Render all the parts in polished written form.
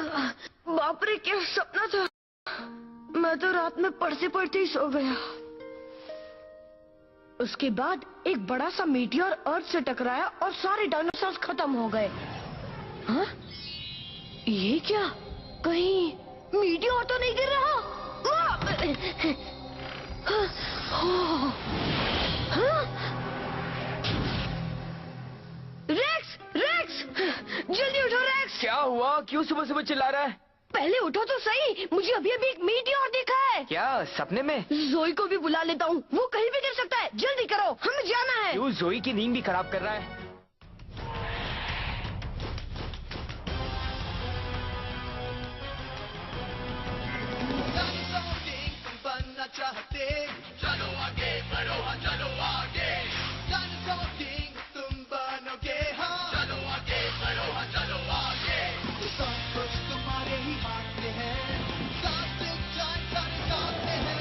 बाप रे, क्या सपना था। मैं तो रात में पढ़ते पढ़ते ही सो गया। उसके बाद एक बड़ा सा मीटियोर अर्थ से टकराया और सारे डायनासोर खत्म हो गए। हाँ? ये क्या? कहीं मीटियोर तो नहीं गिर रहा? रेक्स, रेक्स, जल्दी उठो रेक्स। क्या हुआ? क्यों सुबह सुबह चिल्ला रहा है? पहले उठो तो सही, मुझे अभी अभी एक मीटियोर देखा है। क्या सपने में? जोई को भी बुला लेता हूँ, वो कहीं भी गिर सकता है। जल्दी करो, हमें जाना है। क्यों? जोई की नींद भी खराब कर रहा है। चाहते चलो आगे बढ़ो, हाँ चलो आगे, डायनासोर किंग तुम बनोगे, हाँ चलो आगे बढ़ो, हाँ चलो आगे, तो सब कुछ तुम्हारे ही हाथ में है, साथ साथ में है।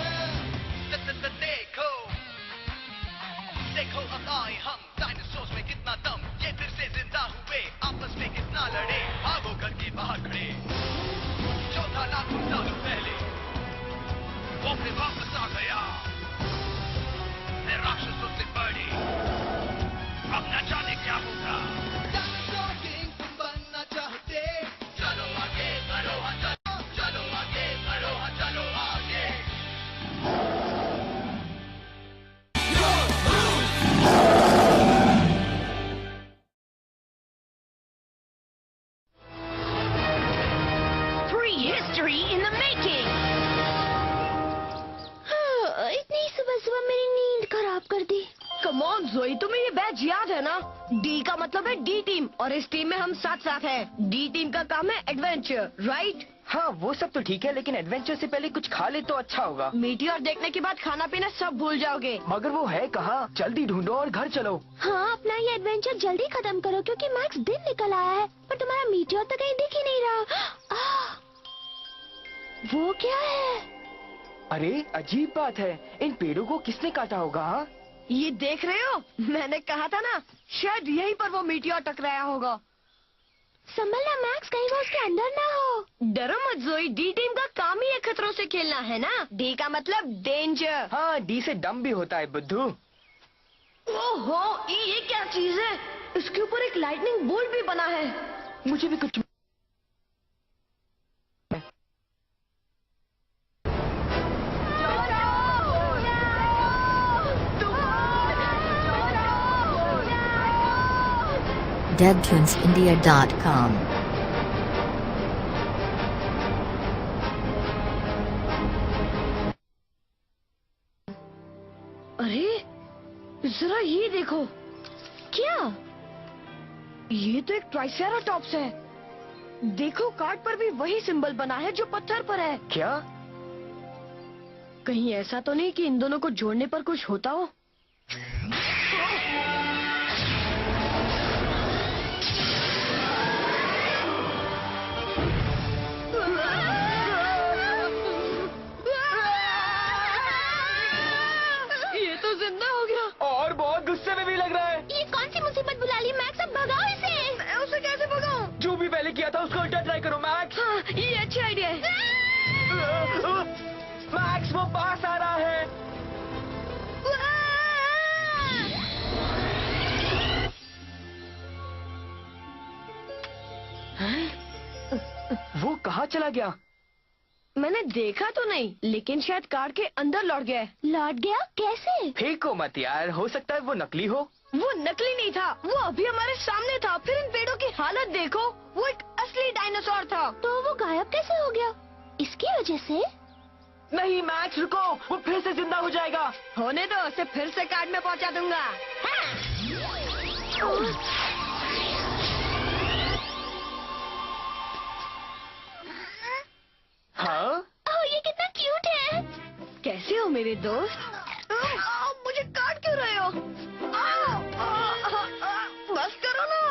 देखो देखो अब आए हम, डायनासोर्स में कितना दम, ये फिर से जिंदा हुए, आपस में कितना लड़े, भागो घर के बाहर खड़े, जो था लाखों सालों पहले वो फिर वापस आ गया, मैं राक्षसों से बड़ी, अब न जाने क्या होगा। डायनासोर किंग तुम बनना चाहते, चलो आगे बढ़ो, हाँ चलो, चलो आगे बढ़ो, हाँ चलो आगे। Prehistory in the making. इतनी सुबह सुबह मेरी नींद खराब कर दी। कम ऑन जोई, तुम्हें ये बैच याद है ना? डी का मतलब है डी टीम, और इस टीम में हम साथ साथ हैं। डी टीम का काम है एडवेंचर, राइट? हाँ वो सब तो ठीक है, लेकिन एडवेंचर से पहले कुछ खा ले तो अच्छा होगा। मीटियोर देखने के बाद खाना पीना सब भूल जाओगे। मगर वो है कहाँ? जल्दी ढूंढो और घर चलो। हाँ, अपना ये एडवेंचर जल्दी खत्म करो, क्योंकि मैक्स दिन निकल आया है, पर तुम्हारा मीटियोर तो कहीं दिख ही नहीं रहा। वो क्या है? अरे अजीब बात है, इन पेड़ों को किसने काटा होगा? हाँ? ये देख रहे हो? मैंने कहा था ना, शायद यहीं पर वो मीटियोर टकराया होगा। संभलना मैक्स, कहीं वो उसके अंदर ना हो। डरो मत जोई, डी टीम का काम ही है खतरों से खेलना, है ना? डी का मतलब डेंजर। हाँ, डी से डम भी होता है बुद्धू। ओहो, ये क्या चीज है? इसके ऊपर एक लाइटनिंग बोल्ट भी बना है। मुझे भी कुछ DebTunesIndia.com अरे जरा ये देखो। क्या? ये तो एक ट्राइसेराटॉप्स है। देखो, कार्ड पर भी वही सिंबल बना है जो पत्थर पर है। क्या? कहीं ऐसा तो नहीं कि इन दोनों को जोड़ने पर कुछ होता हो? ये तो जिंदा हो गया और बहुत गुस्से में भी लग रहा है। ये कौन सी मुसीबत बुला ली मैक्स? अब भगाओ इसे। मैं उसे कैसे भगाऊं? जो भी पहले किया था उसको उल्टा ट्राई करो मैक्स। हाँ, ये अच्छा आइडिया है। मैक्स वो पास आ रहा है। वो कहाँ चला गया? मैंने देखा तो नहीं, लेकिन शायद कार के अंदर लौट गया है। लौट गया? कैसे? फेंको मत यार, हो सकता है वो नकली हो। वो नकली नहीं था, वो अभी हमारे सामने था। फिर इन पेड़ों की हालत देखो, वो एक असली डायनासोर था। तो वो गायब कैसे हो गया? इसकी वजह से? नहीं मैक्स रुको, वो फिर से जिंदा हो जाएगा। होने दो, उसे फिर से कार्ड में पहुंचा दूंगा। हाँ? ओह, ये कितना क्यूट है। कैसे हो मेरे दोस्त? मुझे काट क्यों रहे हो? बस करो ना।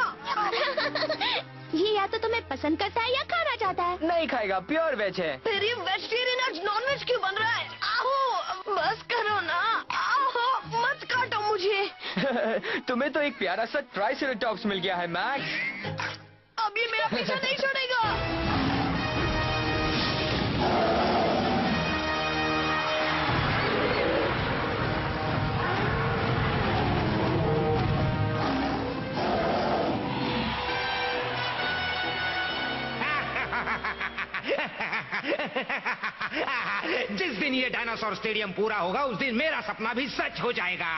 ये या तो तुम्हें पसंद करता है या खाना चाहता है। नहीं खाएगा, प्योर वेज है। फिर ये वेजिटेरियन आज नॉन वेज क्यों बन रहा है? आओ, बस करो ना। आओ, मत काटो मुझे। तुम्हें तो एक प्यारा सा ट्राइसेराटॉप्स मिल गया है मैक्स। अब ये मेरा पीछा नहीं छोड़ेगा। जिस दिन ये डायनासोर स्टेडियम पूरा होगा उस दिन मेरा सपना भी सच हो जाएगा।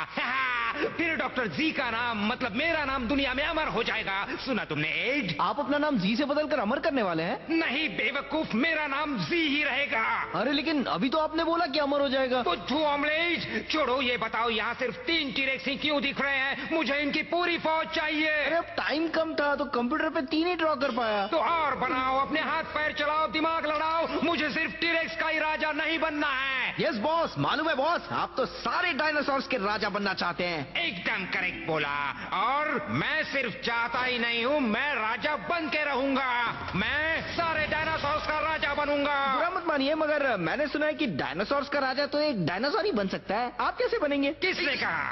फिर डॉक्टर जी का नाम मतलब मेरा नाम दुनिया में अमर हो जाएगा। सुना तुमने एड? आप अपना नाम जी से बदलकर अमर करने वाले हैं? नहीं बेवकूफ, मेरा नाम जी ही रहेगा। अरे लेकिन अभी तो आपने बोला कि अमर हो जाएगा। बुद्धू ऑमलेट, छोड़ो ये बताओ यहाँ सिर्फ 3 टीरेक्स ही क्यों दिख रहे हैं? मुझे इनकी पूरी फौज चाहिए। अरे अब टाइम कम था तो कंप्यूटर पे 3 ही ड्रॉ कर पाया। तो और बनाओ, अपने हाथ पैर चलाओ, दिमाग लड़ाओ। मुझे सिर्फ टीरेक्स का ही राजा नहीं बनना है। यस बॉस, मालूम है बॉस, आप तो सारे डायनासोर्स के राजा बनना चाहते हैं। एकदम करेक्ट बोला। और मैं सिर्फ चाहता ही नहीं हूँ, मैं राजा बन के रहूंगा। मैं सारे डायनासोर्स का राजा बनूंगा। बुरा मत मानिए, मगर मैंने सुना है कि डायनासोर्स का राजा तो एक डायनासोर ही बन सकता है। आप कैसे बनेंगे? किसने कहा?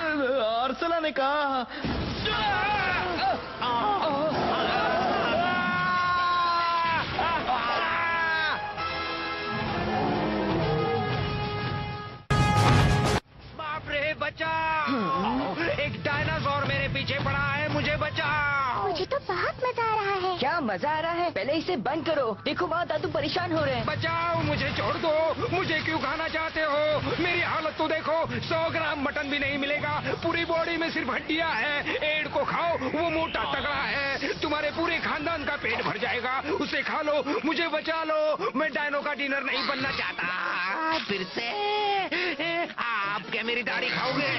अर्सला ने कहा। बाप रे, बचाओ! एक डायनासोर मेरे पीछे पड़ा है, मुझे बचाओ! मुझे तो बहुत मजा आ रहा है। क्या मजा आ रहा है? पहले इसे बंद करो। देखो वहाँ दादू परेशान हो रहे हैं। बचाओ, मुझे छोड़ दो। मुझे क्यों खाना चाहते हो? मेरी हालत तो देखो, 100 ग्राम मटन भी नहीं मिलेगा। पूरी बॉडी में सिर्फ हड्डियां हैं। एड को खाओ, वो मोटा तगड़ा है। तुम्हारे पूरे खानदान का पेट भर जाएगा। उसे खा लो, मुझे बचा लो। मैं डायनो का डिनर नहीं बनना चाहता। फिर से आप क्या मेरी दाढ़ी खाओगे?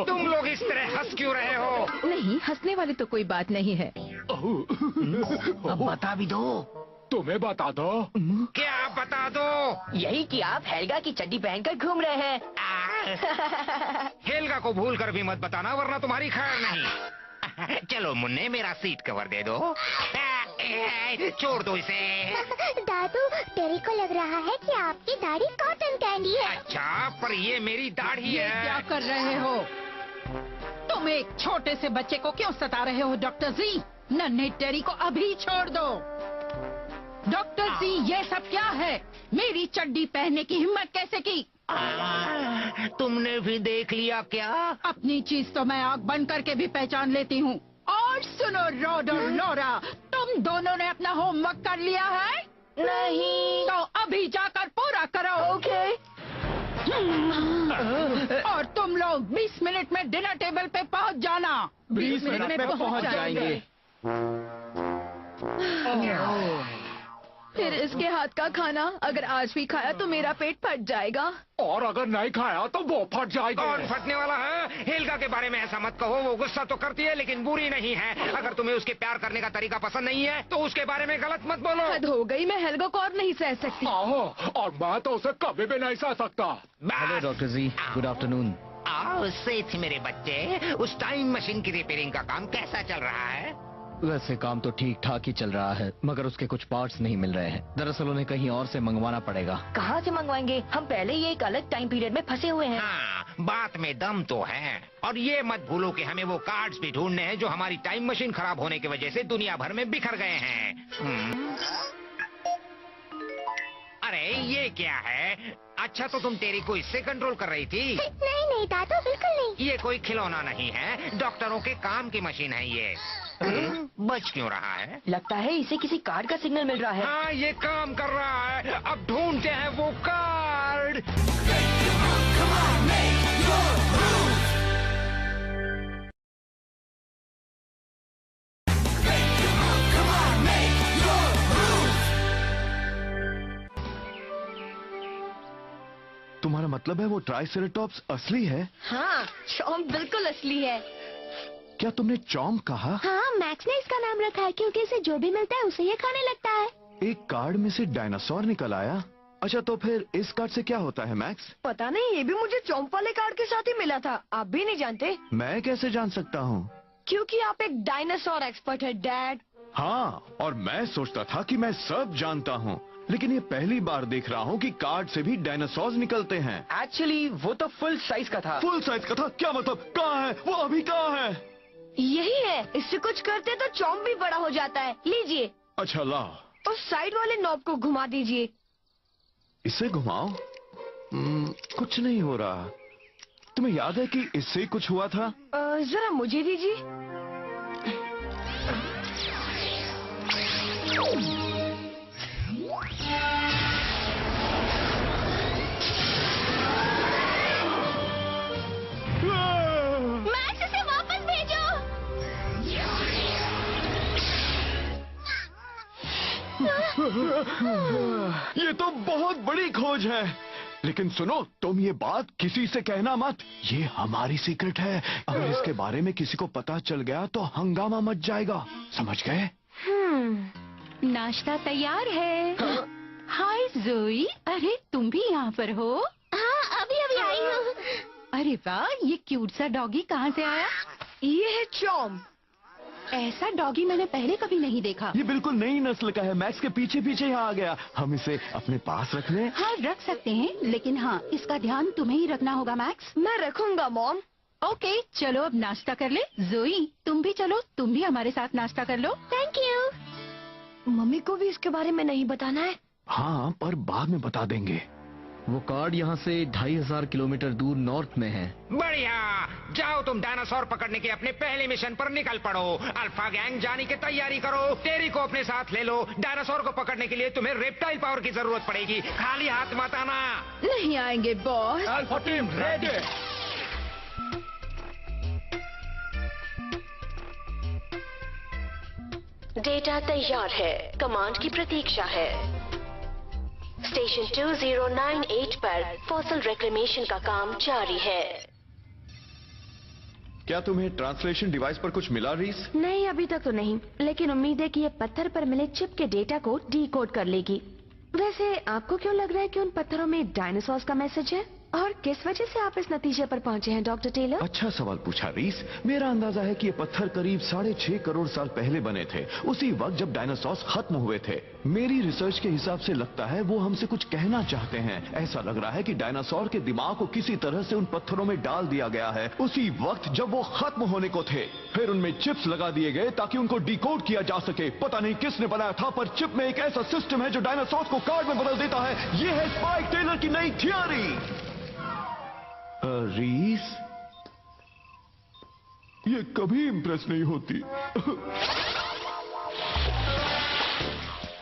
तुम लोग इस तरह हंस क्यों रहे हो? नहीं, हंसने वाली तो कोई बात नहीं है। अब बता भी दो। तुम्हें बता दो। क्या बता दो? यही कि आप हेल्गा की चड्डी पहनकर घूम रहे हैं। हेल्गा को भूल कर भी मत बताना, वरना तुम्हारी खैर नहीं। चलो मुन्ने, मेरा सीट कवर दे दो। छोड़ दो इसे। दादू, तेरे को लग रहा है कि आपकी दाढ़ी कॉटन कैंडी है। अच्छा, पर ये मेरी दाढ़ी ये है। क्या कर रहे हो? तुम एक छोटे से बच्चे को क्यों सता रहे हो डॉक्टर जी? नन्हे टेरी को अभी छोड़ दो। डॉक्टर जी, ये सब क्या है? मेरी चड्डी पहनने की हिम्मत कैसे की? तुमने भी देख लिया क्या? अपनी चीज तो मैं आग बंद करके भी पहचान लेती हूँ। और सुनो रॉड और लॉरा, तुम दोनों ने अपना होमवर्क कर लिया है? नहीं। तो अभी जाकर पूरा करो। ओके। और तुम लोग 20 मिनट में डिनर टेबल पे पहुंच जाना। 20 मिनट में पहुंच जाएंगे। फिर इसके हाथ का खाना अगर आज भी खाया तो मेरा पेट फट जाएगा। और अगर नहीं खाया तो वो फट जाएगा। कौन फटने वाला है? हेल्गा के बारे में ऐसा मत कहो। वो गुस्सा तो करती है लेकिन बुरी नहीं है। अगर तुम्हें उसके प्यार करने का तरीका पसंद नहीं है तो उसके बारे में गलत मत बोलो। हद हो गई, मैं हेल्गा को और नहीं सह सकती। आहो, और मैं तो उसे कभी भी नहीं सह सकता। हेलो डॉक्टर जी, गुड आफ्टरनून। आओ सेठ मेरे बच्चे, उस टाइम मशीन की रिपेयरिंग का काम कैसा चल रहा है? वैसे काम तो ठीक ठाक ही चल रहा है, मगर उसके कुछ पार्ट्स नहीं मिल रहे हैं। दरअसल उन्हें कहीं और से मंगवाना पड़ेगा। कहाँ से मंगवाएंगे? हम पहले ही एक अलग टाइम पीरियड में फंसे हुए हैं। हाँ, बात में दम तो है। और ये मत भूलो कि हमें वो कार्ड्स भी ढूंढने हैं जो हमारी टाइम मशीन खराब होने की वजह से दुनिया भर में बिखर गए हैं। अरे ये क्या है? अच्छा, तो तुम टेरी को इससे कंट्रोल कर रही थी? नहीं नहीं दादू, बिल्कुल नहीं। ये कोई खिलौना नहीं है, डॉक्टरों के काम की मशीन है ये। बच क्यों रहा है? लगता है इसे किसी कार्ड का सिग्नल मिल रहा है। हाँ, ये काम कर रहा है। अब ढूंढते हैं वो कार्ड। तुम्हारा मतलब है वो ट्राइसेराटॉप्स असली है? हाँ, चॉम्प बिल्कुल असली है। क्या तुमने चॉम्प कहा? हाँ, मैक्स ने इसका नाम रखा है क्योंकि इसे जो भी मिलता है उसे ये खाने लगता है। एक कार्ड में से डायनासोर निकल आया। अच्छा, तो फिर इस कार्ड से क्या होता है मैक्स? पता नहीं, ये भी मुझे चॉम्प वाले कार्ड के साथ ही मिला था। आप भी नहीं जानते? मैं कैसे जान सकता हूँ? क्योंकि आप एक डायनासोर एक्सपर्ट है डैड। हाँ, और मैं सोचता था कि मैं सब जानता हूँ, लेकिन ये पहली बार देख रहा हूँ कि कार्ड से भी डायनासोर निकलते हैं। एक्चुअली वो तो फुल साइज का था। फुल साइज का था? क्या मतलब? कहाँ है वो? अभी कहाँ है? यही है, इससे कुछ करते तो चॉम्प भी बड़ा हो जाता है। लीजिए। अच्छा ला। उस साइड वाले नॉब को घुमा दीजिए। इसे घुमाओ। कुछ नहीं हो रहा। तुम्हें याद है कि इससे कुछ हुआ था? जरा मुझे दीजिए। ये तो बहुत बड़ी खोज है। लेकिन सुनो, तुम ये बात किसी से कहना मत। ये हमारी सीक्रेट है। अगर इसके बारे में किसी को पता चल गया तो हंगामा मच जाएगा, समझ गए? नाश्ता तैयार है। हाय जोई, अरे तुम भी यहाँ पर हो? हाँ, अभी अभी आई हूँ। अरे वाह, ये क्यूट सा डॉगी कहाँ से आया? ये है चॉम। ऐसा डॉगी मैंने पहले कभी नहीं देखा। ये बिल्कुल नई नस्ल का है। मैक्स के पीछे पीछे यहाँ आ गया। हम इसे अपने पास रख लें? हाँ, रख सकते हैं, लेकिन हाँ, इसका ध्यान तुम्हें ही रखना होगा मैक्स। मैं रखूंगा मॉम। ओके, चलो अब नाश्ता कर ले। जोई, तुम भी चलो, तुम भी हमारे साथ नाश्ता कर लो। Thank you. मम्मी को भी इसके बारे में नहीं बताना है। हाँ, पर बाद में बता देंगे। वो कार्ड यहाँ से 2500 किलोमीटर दूर नॉर्थ में है। बढ़िया, जाओ तुम डायनासोर पकड़ने के अपने पहले मिशन पर निकल पड़ो। अल्फा गैंग जाने की तैयारी करो। टेरी को अपने साथ ले लो। डायनासोर को पकड़ने के लिए तुम्हें रेप्टाइल पावर की जरूरत पड़ेगी। खाली हाथ मत आना। नहीं आएंगे boss. Alpha team ready. Data तैयार है, कमांड की प्रतीक्षा है। स्टेशन 2098 पर फॉसल रिक्लेमेशन का काम जारी है। क्या तुम्हें ट्रांसलेशन डिवाइस पर कुछ मिला, रीस? नहीं, अभी तक तो नहीं, लेकिन उम्मीद है कि ये पत्थर पर मिले चिप के डेटा को डिकोड कर लेगी। वैसे आपको क्यों लग रहा है कि उन पत्थरों में डायनासोर्स का मैसेज है? और किस वजह से आप इस नतीजे पर पहुंचे हैं डॉक्टर टेलर? अच्छा सवाल पूछा रीस। मेरा अंदाजा है कि ये पत्थर करीब 6.5 करोड़ साल पहले बने थे, उसी वक्त जब डायनासोर्स खत्म हुए थे। मेरी रिसर्च के हिसाब से लगता है वो हमसे कुछ कहना चाहते हैं। ऐसा लग रहा है कि डायनासोर के दिमाग को किसी तरह से उन पत्थरों में डाल दिया गया है, उसी वक्त जब वो खत्म होने को थे। फिर उनमें चिप्स लगा दिए गए ताकि उनको डिकोड किया जा सके। पता नहीं किसने बनाया था, पर चिप में एक ऐसा सिस्टम है जो डायनासोर को कार्ड में बदल देता है। ये है स्पाइक टेलर की नई थियरी। रीस, ये कभी इंप्रेस नहीं होती।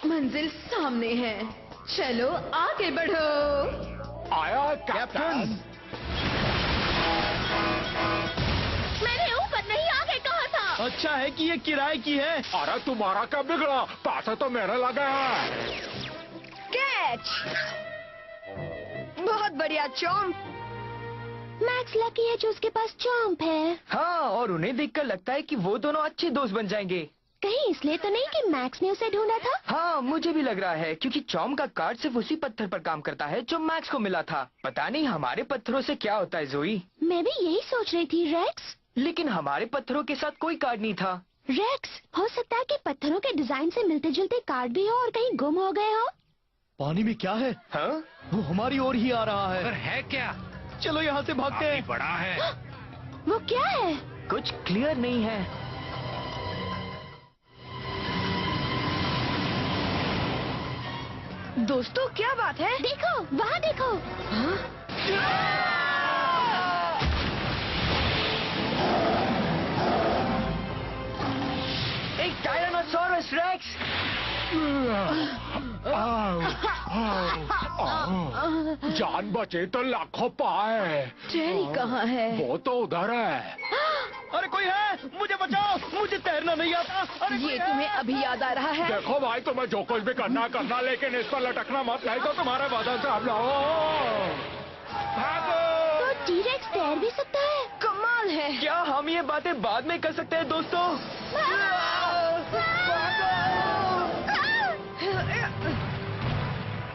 मंजिल सामने है, चलो आगे बढ़ो। आया कैप्टन। मैंने ऊपर नहीं आगे कहा था। अच्छा है कि ये किराए की है। अरे तुम्हारा क्या बिगड़ा, पैसा तो मेरा लगा है। कैच। बहुत बढ़िया चॉम। मैक्स लकी है जो उसके पास चॉम्प है। हाँ, और उन्हें देखकर लगता है कि वो दोनों अच्छे दोस्त बन जाएंगे। कहीं इसलिए तो नहीं कि मैक्स ने उसे ढूंढा था? हाँ, मुझे भी लग रहा है, क्योंकि चॉम का कार्ड सिर्फ उसी पत्थर पर काम करता है जो मैक्स को मिला था। पता नहीं हमारे पत्थरों से क्या होता है जोई। मैं भी यही सोच रही थी रेक्स। लेकिन हमारे पत्थरों के साथ कोई कार्ड नहीं था। रेक्स, हो सकता है कि पत्थरों के डिजाइन से मिलते जुलते कार्ड भी हो और कहीं गुम हो गए हो। पानी में क्या है? हाँ? वो हमारी ओर ही आ रहा पर है। है क्या? चलो यहाँ से भागते काफी हैं। बड़ा है। वो क्या है? कुछ क्लियर नहीं है। दोस्तों क्या बात है? देखो, वहाँ देखो। एक टायरानोसॉरस रेक्स। जान बचे तो लाखों पाए। टेरी कहाँ है? वो तो उधर है। अरे कोई है? मुझे बचाओ, मुझे तैरना नहीं आता। अरे ये तुम्हें अभी याद आ रहा है? देखो भाई, तुम्हें जो कुछ भी करना, लेकिन इस पर लटकना मत, नहीं तो तुम्हारे बदल से हम भागो। तो टी-रेक्स तैर भी सकता है? कमाल है। क्या हम ये बातें बाद में कर सकते हैं दोस्तों?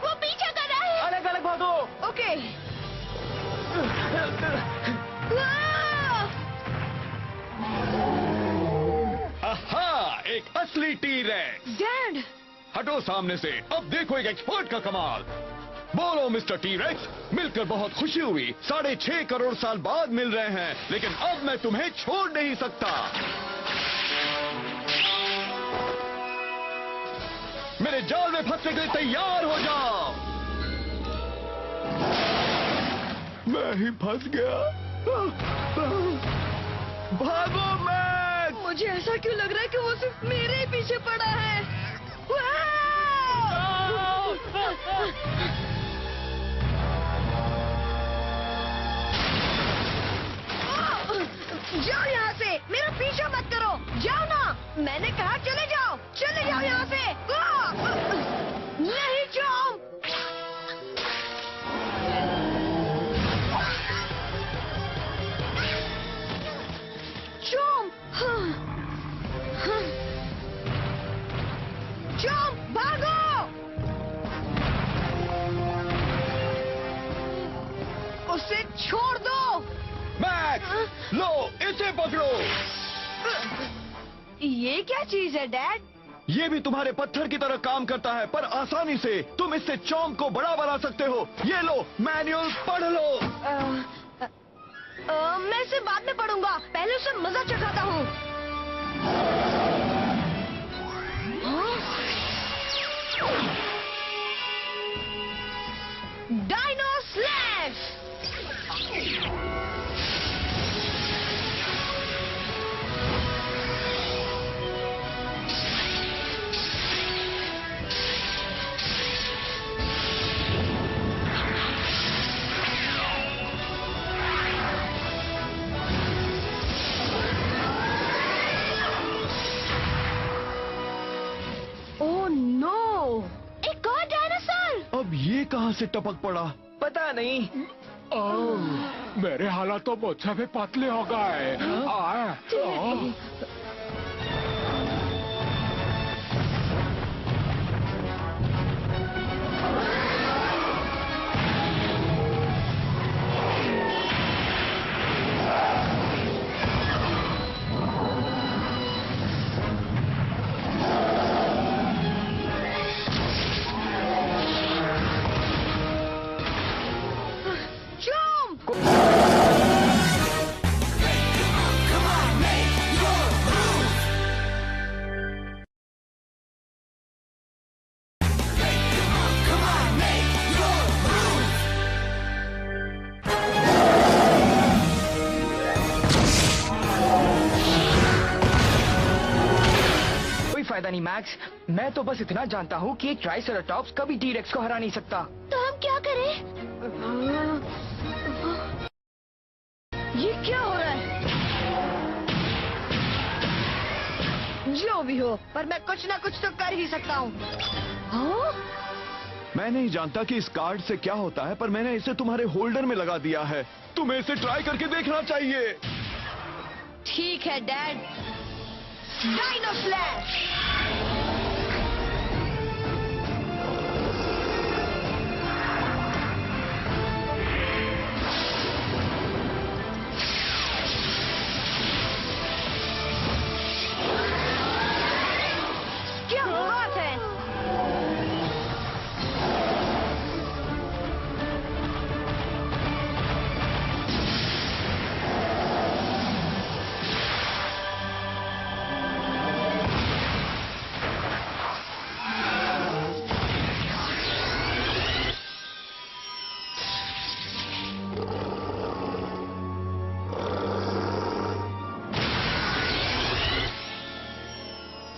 वो पीछा कर रहा है। अलग अलग भागो। ओके। आहा, एक असली टी-रेक्स। डैड। हटो सामने से। अब देखो एक एक्सपर्ट का कमाल। बोलो मिस्टर टी-रेक्स, मिलकर बहुत खुशी हुई। 6.5 करोड़ साल बाद मिल रहे हैं, लेकिन अब मैं तुम्हें छोड़ नहीं सकता। मेरे जाल में फंसने के लिए तैयार हो जाओ। मैं ही फंस गया। भागो मैक्स। मुझे ऐसा क्यों लग रहा है कि वो सिर्फ मेरे ही पीछे पड़ा है? जाओ यहाँ से, मेरा पीछा मत करो। जाओ ना, मैंने कहा चले जाओ, चले जाओ यहाँ से। ये पकड़ो। ये क्या चीज है डैड? ये भी तुम्हारे पत्थर की तरह काम करता है, पर आसानी से। तुम इससे चॉम्प को बड़ा बना सकते हो। ये लो, मैनुअल पढ़ लो। मैं इसे बाद में पढ़ूंगा, पहले उसे मजा चखाता हूँ। Dino slash! Oh no! एक और डायनासोर! अब ये कहाँ से टपक पड़ा? पता नहीं। मेरे हालात तो मुझसे भी पतले हो गए। फायदा नहीं मैक्स, मैं तो बस इतना जानता हूँ कि एक ट्राइसेराटॉप्स कभी टी-रेक्स को हरा नहीं सकता। तो हम क्या करें? ये क्या हो रहा है? जो भी हो, पर मैं कुछ ना कुछ तो कर ही सकता हूँ। हाँ? मैं नहीं जानता कि इस कार्ड से क्या होता है, पर मैंने इसे तुम्हारे होल्डर में लगा दिया है। तुम्हें इसे ट्राई करके देखना चाहिए। ठीक है डैड। Dino slash! क्या बात है?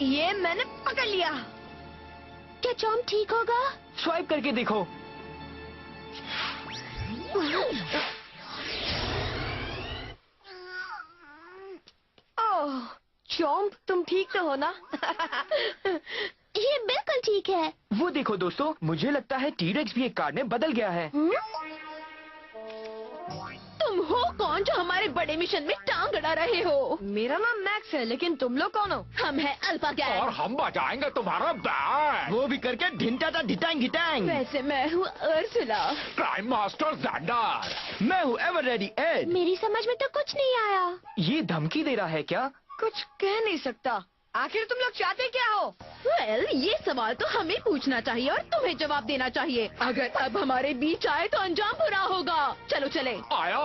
ये मैंने पकड़ लिया। क्या चॉम्प ठीक होगा? स्वाइप करके देखो। ओह, चॉम्प तुम ठीक तो हो ना? ये बिल्कुल ठीक है। वो देखो दोस्तों, मुझे लगता है टी-रेक्स भी एक कार्ड में बदल गया है। तुम हो कौन जो हमारे बड़े मिशन में टांग अड़ा रहे हो? मेरा नाम मैक्स है, लेकिन तुम लोग कौन हो? हम हैं अल्फा गैंग। और हम बजाएंगे तुम्हारा बैंड। वो भी करके ढिंटा था ढिटांग ढिटांग। वैसे मैं हूँ अर्सुला। Crime master ज़ेंडर। मैं हूँ एवर रेडी एड। मेरी समझ में तो कुछ नहीं आया। ये धमकी दे रहा है क्या? कुछ कह नहीं सकता। आखिर तुम लोग चाहते क्या हो? वेल, ये सवाल तो हमें पूछना चाहिए और तुम्हें जवाब देना चाहिए। अगर अब हमारे बीच आए तो अंजाम बुरा होगा। चलो चले। आया।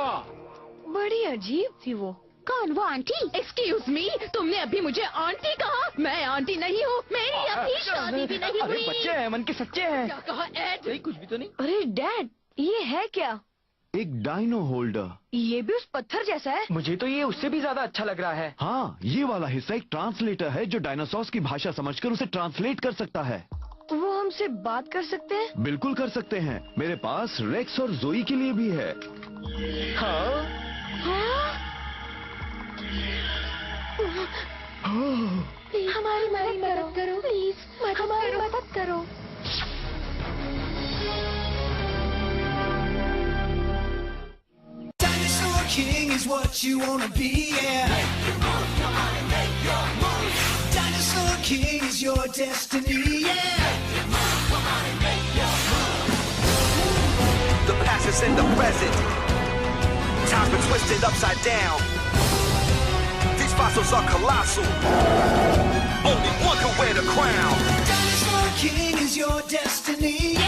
बड़ी अजीब थी वो। कौन? वो आंटी? एक्सक्यूज मी, तुमने अभी मुझे आंटी कहा? मैं आंटी नहीं हूँ, मेरी अभी शादी भी नहीं अरे हुई। बच्चे हैं, मन के सच्चे हैं। क्या कहा एड? कुछ भी तो नहीं। अरे डैड, ये है क्या? एक डायनो होल्डर। ये भी उस पत्थर जैसा है। मुझे तो ये उससे भी ज्यादा अच्छा लग रहा है। हाँ, ये वाला हिस्सा एक ट्रांसलेटर है जो डायनासोर्स की भाषा समझकर उसे ट्रांसलेट कर सकता है। वो हमसे बात कर सकते हैं? बिल्कुल कर सकते हैं। मेरे पास रेक्स और जोई के लिए भी है। हाँ? हमारी मदद करो प्लीज, हमारी मदद करो। Dinosaur King is what you wanna be, yeah. Make your move, come on and make your move. Dinosaur King is your destiny, yeah. Make your move, come on and make your move. The past is in the present. Time's been twisted upside down. These fossils are colossal. Only one can wear the crown. Dinosaur King is your destiny.